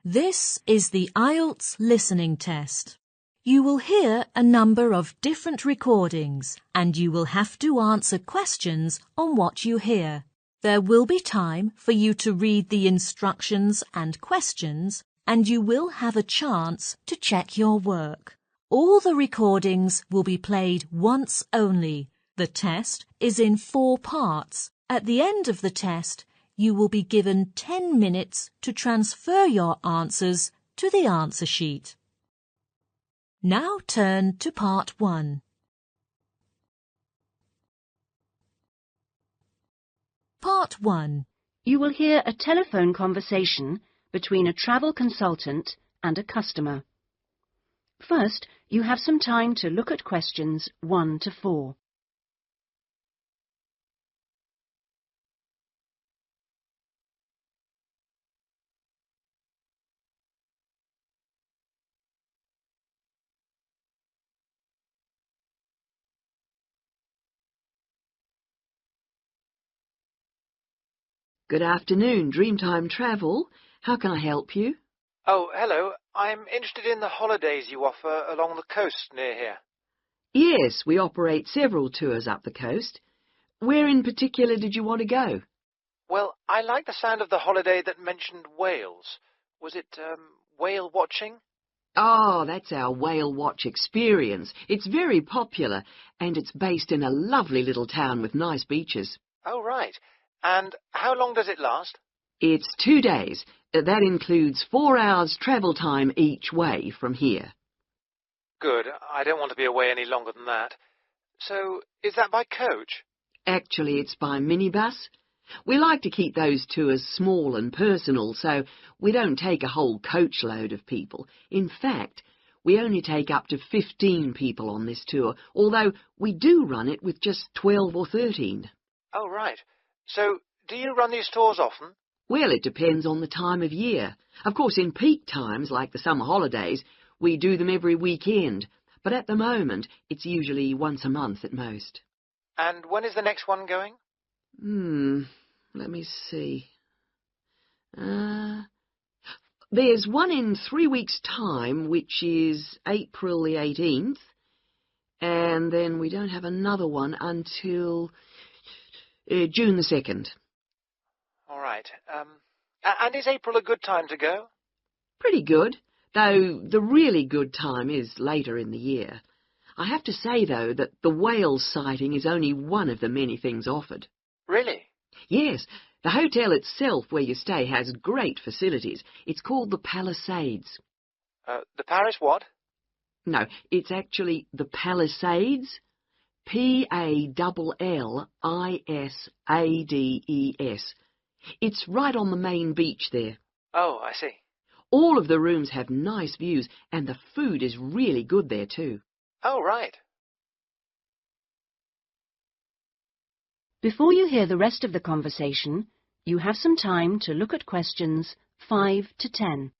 This is the IELTS listening test. You will hear a number of different recordings and you will have to answer questions on what you hear. There will be time for you to read the instructions and questions and you will have a chance to check your work. All the recordings will be played once only. The test is in 4 parts. At the end of the test, you will be given 10 minutes to transfer your answers to the answer sheet. Now turn to part 1. Part 1. You will hear a telephone conversation between a travel consultant and a customer. First, you have some time to look at questions 1 to 4. Good afternoon, Dreamtime Travel. How can I help you? Oh, hello. I'm interested in the holidays you offer along the coast near here. Yes, we operate several tours up the coast. Where in particular did you want to go? Well, I like the sound of the holiday that mentioned whales. Was it whale watching? Oh, that's our Whale Watch experience. It's very popular and it's based in a lovely little town with nice beaches. Oh, right. And how long does it last? It's 2 days. That includes 4 hours travel time each way from here. Good. I don't want to be away any longer than that. So, is that by coach? Actually, it's by minibus. We like to keep those tours small and personal, so we don't take a whole coachload of people. In fact, we only take up to 15 people on this tour, although we do run it with just 12 or 13. Oh, right. So, do you run these tours often? Well, it depends on the time of year. Of course, in peak times, like the summer holidays, we do them every weekend, but at the moment, it's usually once a month at most. And when is the next one going? Let me see. There's one in 3 weeks' time, which is April the 18th, and then we don't have another one until June the 2nd. All right. And is April a good time to go? Pretty good, though the really good time is later in the year. I have to say, though, that the whale sighting is only one of the many things offered. Really? Yes, the hotel itself where you stay has great facilities. It's called the Palisades. The Paris what? No, it's actually the Palisades. Pallilsades. It's right on the main beach there. Oh, I see. All of the rooms have nice views, and the food is really good there too. Oh, right. Before you hear the rest of the conversation, you have some time to look at questions 5 to 10.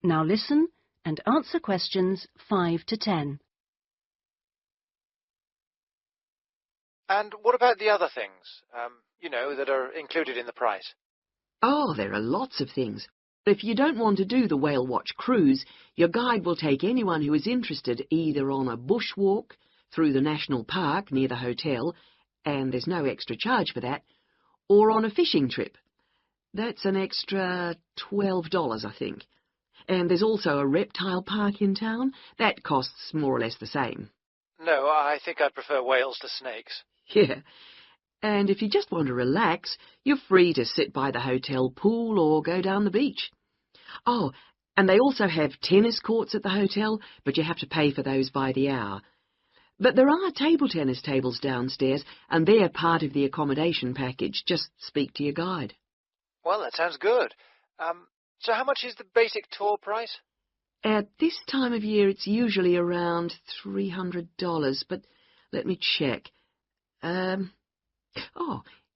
Now listen and answer questions 5 to 10. And what about the other things, that are included in the price? Oh, there are lots of things. If you don't want to do the Whale Watch cruise, your guide will take anyone who is interested either on a bushwalk through the national park near the hotel, and there's no extra charge for that, or on a fishing trip. That's an extra $12, I think. And there's also a reptile park in town. That costs more or less the same. No, I think I'd prefer whales to snakes. Yeah. And if you just want to relax, you're free to sit by the hotel pool or go down the beach. Oh, and they also have tennis courts at the hotel, but you have to pay for those by the hour. But there are table tennis tables downstairs, and they're part of the accommodation package. Just speak to your guide. Well, that sounds good. So how much is the basic tour price? At this time of year, it's usually around $300, but let me check.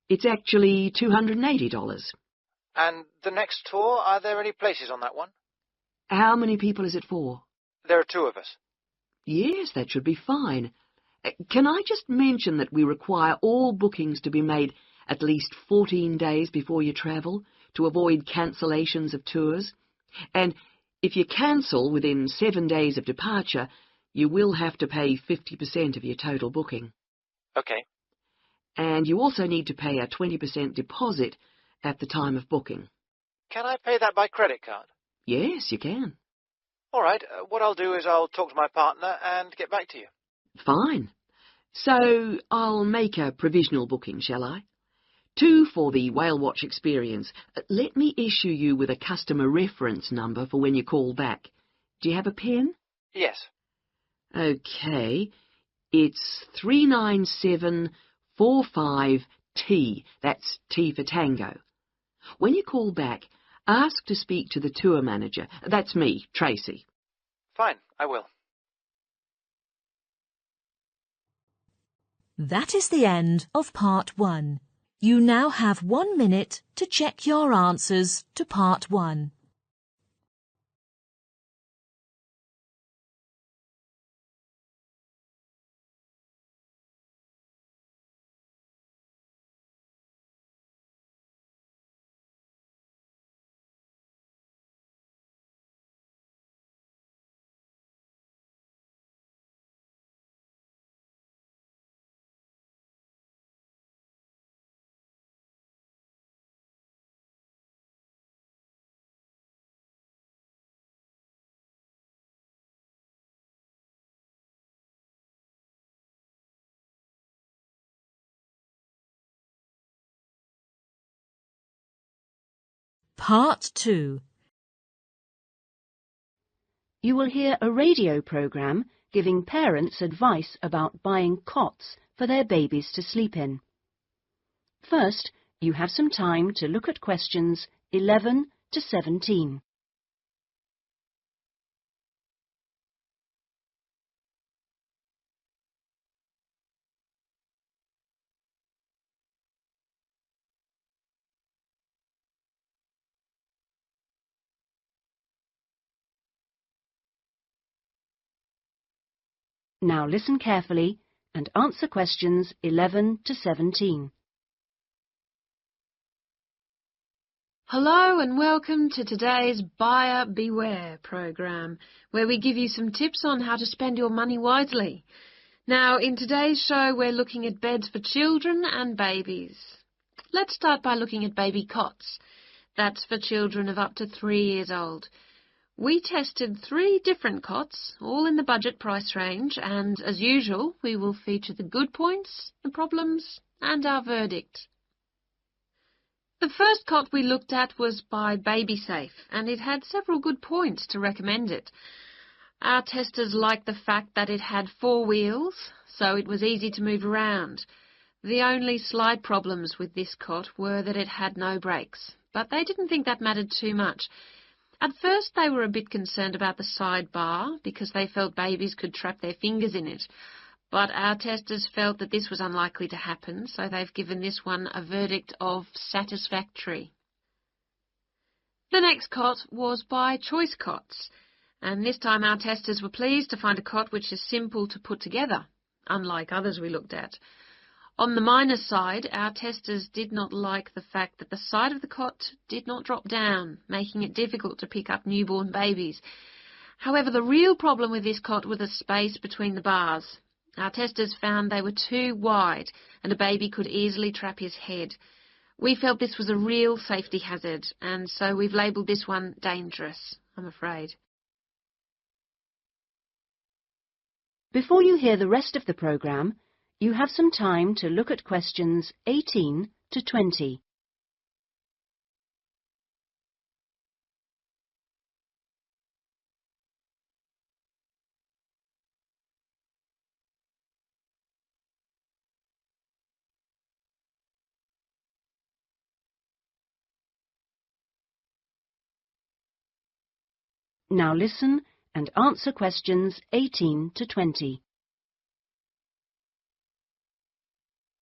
It's actually $280. And the next tour, are there any places on that one? How many people is it for? There are 2 of us. Yes, that should be fine. Can I just mention that we require all bookings to be made at least 14 days before you travel to avoid cancellations of tours? And if you cancel within 7 days of departure, you will have to pay 50% of your total booking. Okay. And you also need to pay a 20% deposit at the time of booking. Can I pay that by credit card? Yes, you can. All right. What I'll do is I'll talk to my partner and get back to you. Fine. So I'll make a provisional booking, shall I? 2 for the whale watch experience. Let me issue you with a customer reference number for when you call back. Do you have a pen? Yes. Okay. It's 39745T. That's T for Tango. When you call back, ask to speak to the tour manager. That's me, Tracy. Fine, I will. That is the end of Part 1. You now have 1 minute to check your answers to Part 1. Part 2. You will hear a radio program giving parents advice about buying cots for their babies to sleep in. First, you have some time to look at questions 11 to 17. Now listen carefully and answer questions 11 to 17. Hello and welcome to today's Buyer Beware program, where we give you some tips on how to spend your money wisely. Now, in today's show, we're looking at beds for children and babies. Let's start by looking at baby cots. That's for children of up to 3 years old. We tested 3 different cots, all in the budget price range, and as usual, we will feature the good points, the problems, and our verdict. The first cot we looked at was by BabySafe, and it had several good points to recommend it. Our testers liked the fact that it had 4 wheels, so it was easy to move around. The only slight problems with this cot were that it had no brakes, but they didn't think that mattered too much. At first they were a bit concerned about the side bar because they felt babies could trap their fingers in it. But our testers felt that this was unlikely to happen, so they've given this one a verdict of satisfactory. The next cot was by Choice Cots, and this time our testers were pleased to find a cot which is simple to put together, unlike others we looked at. On the minus side, our testers did not like the fact that the side of the cot did not drop down, making it difficult to pick up newborn babies. However, the real problem with this cot was the space between the bars. Our testers found they were too wide and a baby could easily trap his head. We felt this was a real safety hazard, and so we've labelled this one dangerous, I'm afraid. Before you hear the rest of the program, you have some time to look at questions 18 to 20. Now listen and answer questions 18 to 20.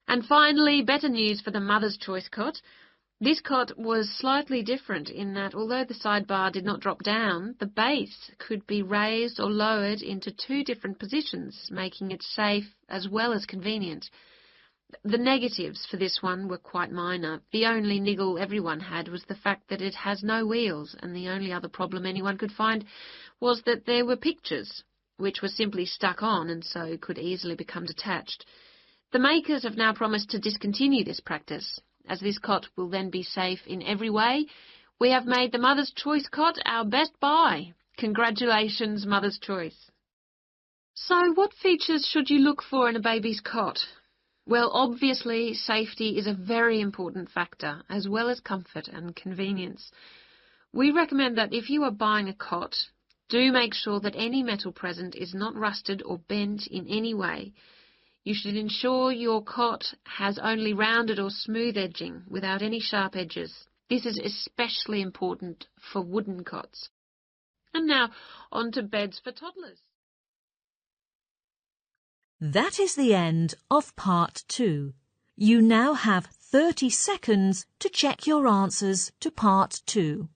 And finally, better news for the Mother's Choice cot. This cot was slightly different in that although the sidebar did not drop down, the base could be raised or lowered into two different positions, making it safe as well as convenient. The negatives for this one were quite minor. The only niggle everyone had was the fact that it has no wheels, and the only other problem anyone could find was that there were pictures, which were simply stuck on and so could easily become detached. The makers have now promised to discontinue this practice, as this cot will then be safe in every way. We have made the Mother's Choice cot our best buy. Congratulations, Mother's Choice. So what features should you look for in a baby's cot? Well, obviously, safety is a very important factor, as well as comfort and convenience. We recommend that if you are buying a cot, do make sure that any metal present is not rusted or bent in any way. You should ensure your cot has only rounded or smooth edging without any sharp edges. This is especially important for wooden cots. And now, on to beds for toddlers. That is the end of Part 2. You now have 30 seconds to check your answers to Part 2.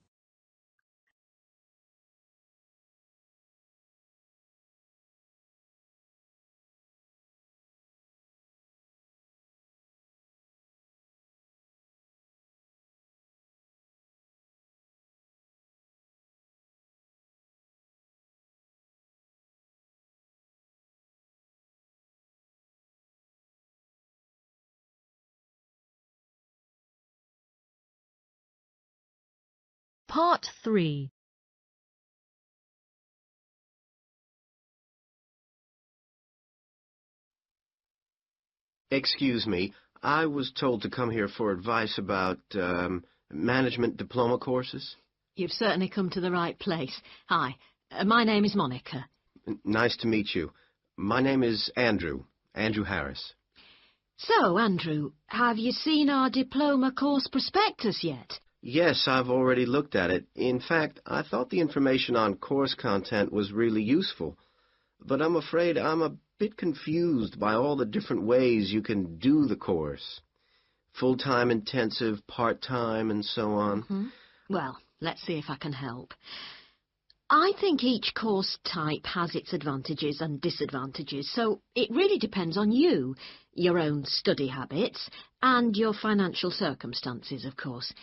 Part 3. Excuse me, I was told to come here for advice about management diploma courses. You've certainly come to the right place. Hi, my name is Monica. Nice to meet you. My name is Andrew Harris. So, Andrew, have you seen our diploma course prospectus yet? Yes, I've already looked at it. In fact, I thought the information on course content was really useful. But I'm afraid I'm a bit confused by all the different ways you can do the course. Full-time intensive, part-time, and so on. Mm-hmm. Well, let's see if I can help. I think each course type has its advantages and disadvantages, so it really depends on you, your own study habits, and your financial circumstances, of course.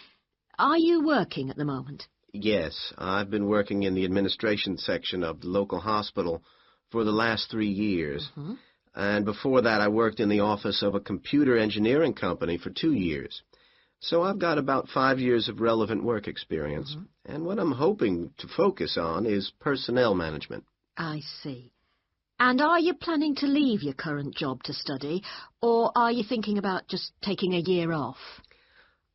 Are you working at the moment? Yes, I've been working in the administration section of the local hospital for the last 3 years. Mm-hmm. And before that, I worked in the office of a computer engineering company for 2 years. So I've got about 5 years of relevant work experience. Mm-hmm. And what I'm hoping to focus on is personnel management. I see. And are you planning to leave your current job to study, or are you thinking about just taking a year off?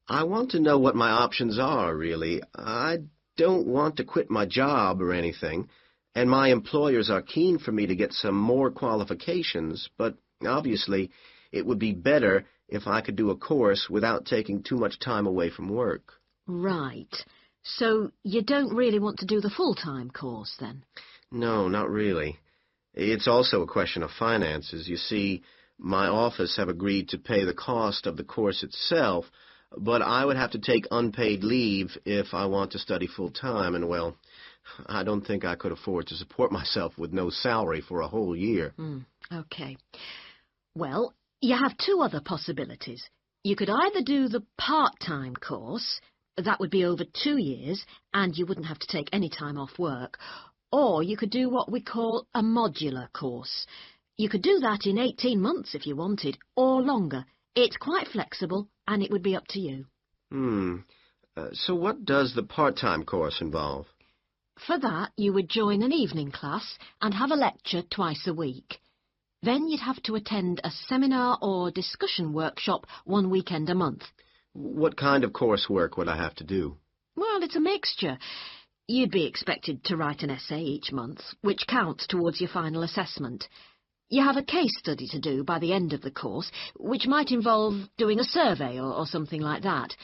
I want to know what my options are, really. I don't want to quit my job or anything, and my employers are keen for me to get some more qualifications, but obviously it would be better if I could do a course without taking too much time away from work. Right. So you don't really want to do the full-time course, then? No, not really. It's also a question of finances. You see, my office have agreed to pay the cost of the course itself, but I would have to take unpaid leave if I want to study full-time, and, well, I don't think I could afford to support myself with no salary for a whole year. Okay. Well, you have two other possibilities. You could either do the part-time course, that would be over 2 years, and you wouldn't have to take any time off work, or you could do what we call a modular course. You could do that in 18 months if you wanted, or longer. It's quite flexible, and it would be up to you. So what does the part-time course involve? For that, you would join an evening class and have a lecture twice a week. Then you'd have to attend a seminar or discussion workshop 1 weekend a month. What kind of coursework would I have to do? Well, it's a mixture. You'd be expected to write an essay each month, which counts towards your final assessment. You have a case study to do by the end of the course, which might involve doing a survey or something like that.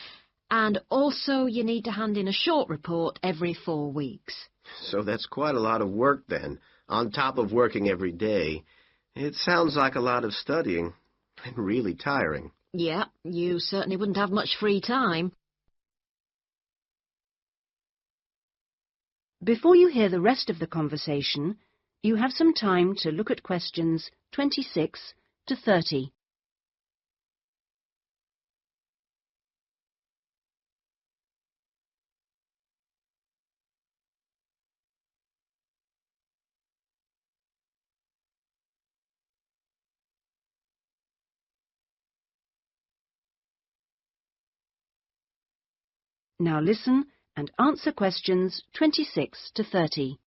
And also you need to hand in a short report every 4 weeks. So that's quite a lot of work then, on top of working every day. It sounds like a lot of studying. And really tiring. Yeah, you certainly wouldn't have much free time. Before you hear the rest of the conversation, you have some time to look at questions 26 to 30. Now listen and answer questions 26 to 30.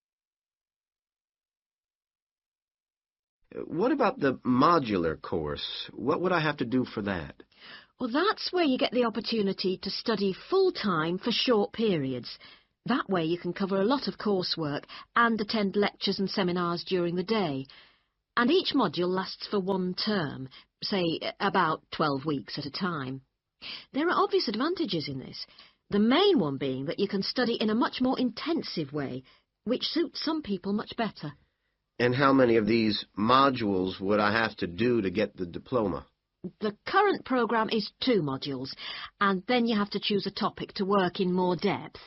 What about the modular course? What would I have to do for that? Well, that's where you get the opportunity to study full-time for short periods. That way you can cover a lot of coursework and attend lectures and seminars during the day. And each module lasts for one term, say about 12 weeks at a time. There are obvious advantages in this. The main one being that you can study in a much more intensive way, which suits some people much better. And how many of these modules would I have to do to get the diploma? The current programme is 2 modules, and then you have to choose a topic to work in more depth.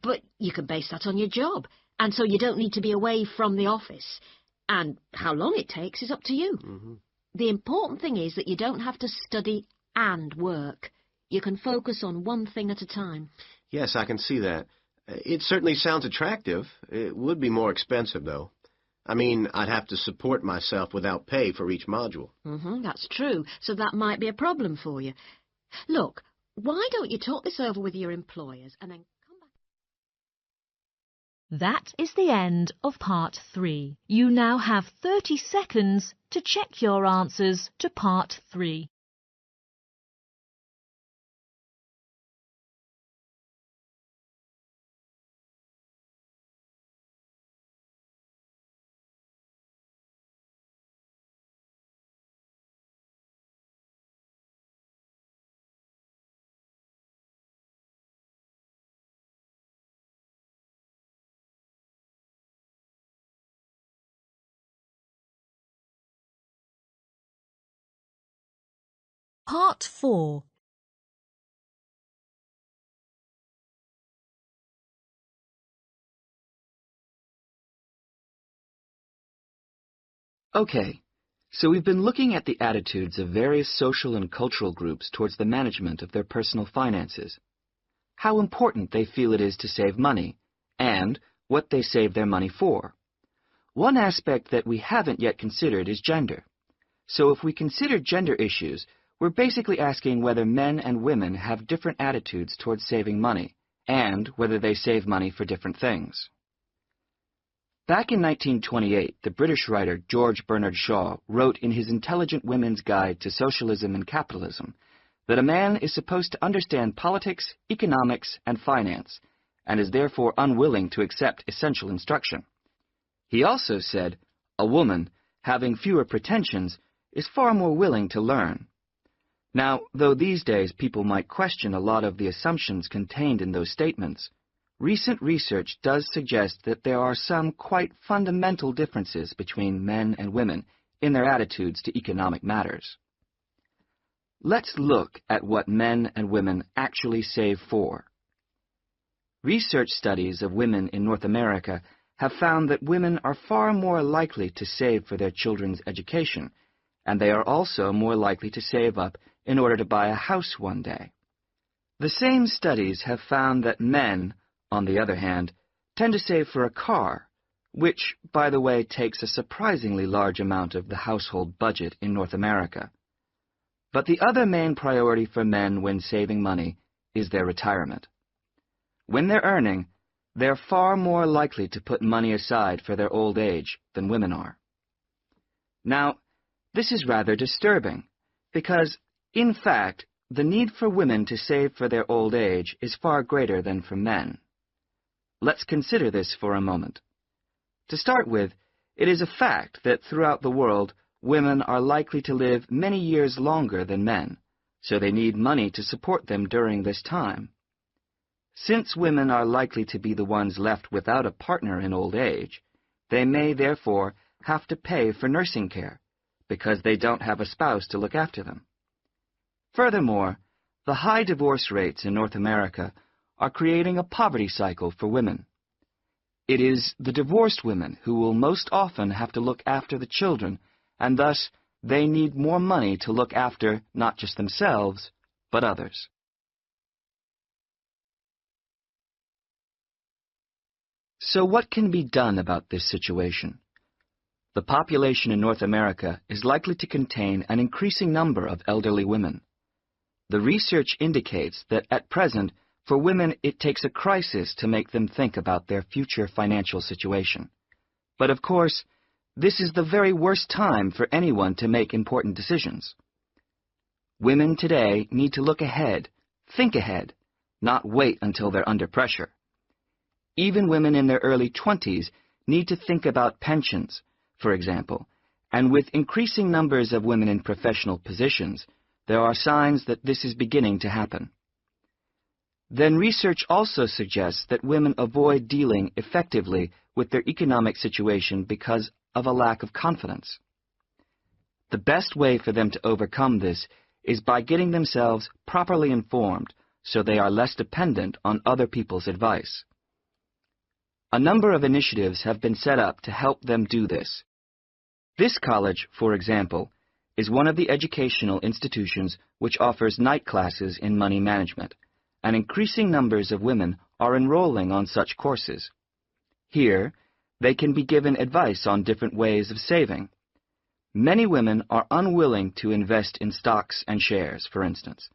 But you can base that on your job, and so you don't need to be away from the office. And how long it takes is up to you. Mm-hmm. The important thing is that you don't have to study and work. You can focus on one thing at a time. Yes, I can see that. It certainly sounds attractive. It would be more expensive, though. I mean, I'd have to support myself without pay for each module. That's true, so that might be a problem for you. Look, why don't you talk this over with your employers and then come back? That is the end of Part 3. You now have 30 seconds to check your answers to Part 3. Part 4. Okay, so we've been looking at the attitudes of various social and cultural groups towards the management of their personal finances, how important they feel it is to save money, and what they save their money for. One aspect that we haven't yet considered is gender. So if we consider gender issues, we're basically asking whether men and women have different attitudes towards saving money, and whether they save money for different things. Back in 1928, the British writer George Bernard Shaw wrote in his Intelligent Women's Guide to Socialism and Capitalism that a man is supposed to understand politics, economics, and finance, and is therefore unwilling to accept essential instruction. He also said, a woman, having fewer pretensions, is far more willing to learn. Now, though these days people might question a lot of the assumptions contained in those statements, recent research does suggest that there are some quite fundamental differences between men and women in their attitudes to economic matters. Let's look at what men and women actually save for. Research studies of women in North America have found that women are far more likely to save for their children's education, and they are also more likely to save up in order to buy a house one day. The same studies have found that men, on the other hand, tend to save for a car, which, by the way, takes a surprisingly large amount of the household budget in North America. But the other main priority for men when saving money is their retirement. When they're earning, they're far more likely to put money aside for their old age than women are. Now, this is rather disturbing, because, in fact, the need for women to save for their old age is far greater than for men. Let's consider this for a moment. To start with, it is a fact that throughout the world, women are likely to live many years longer than men, so they need money to support them during this time. Since women are likely to be the ones left without a partner in old age, they may therefore have to pay for nursing care, because they don't have a spouse to look after them. Furthermore, the high divorce rates in North America are creating a poverty cycle for women. It is the divorced women who will most often have to look after the children, and thus they need more money to look after not just themselves, but others. So what can be done about this situation? The population in North America is likely to contain an increasing number of elderly women. The research indicates that at present, for women, it takes a crisis to make them think about their future financial situation. But of course, this is the very worst time for anyone to make important decisions. Women today need to look ahead, think ahead, not wait until they're under pressure. Even women in their early 20s need to think about pensions, for example, and with increasing numbers of women in professional positions, there are signs that this is beginning to happen. Then research also suggests that women avoid dealing effectively with their economic situation because of a lack of confidence. The best way for them to overcome this is by getting themselves properly informed so they are less dependent on other people's advice. A number of initiatives have been set up to help them do this. This college, for example, is one of the educational institutions which offers night classes in money management, and increasing numbers of women are enrolling on such courses. Here, they can be given advice on different ways of saving. Many women are unwilling to invest in stocks and shares, for instance,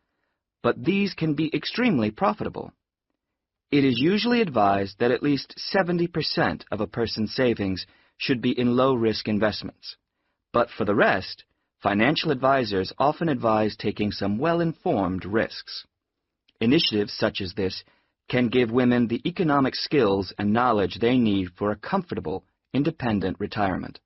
but these can be extremely profitable. It is usually advised that at least 70% of a person's savings should be in low-risk investments. But for the rest, financial advisors often advise taking some well-informed risks. Initiatives such as this can give women the economic skills and knowledge they need for a comfortable, independent retirement.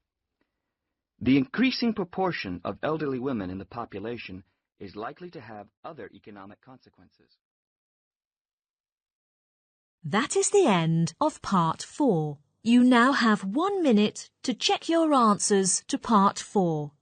The increasing proportion of elderly women in the population is likely to have other economic consequences. That is the end of Part 4. You now have 1 minute to check your answers to Part 4.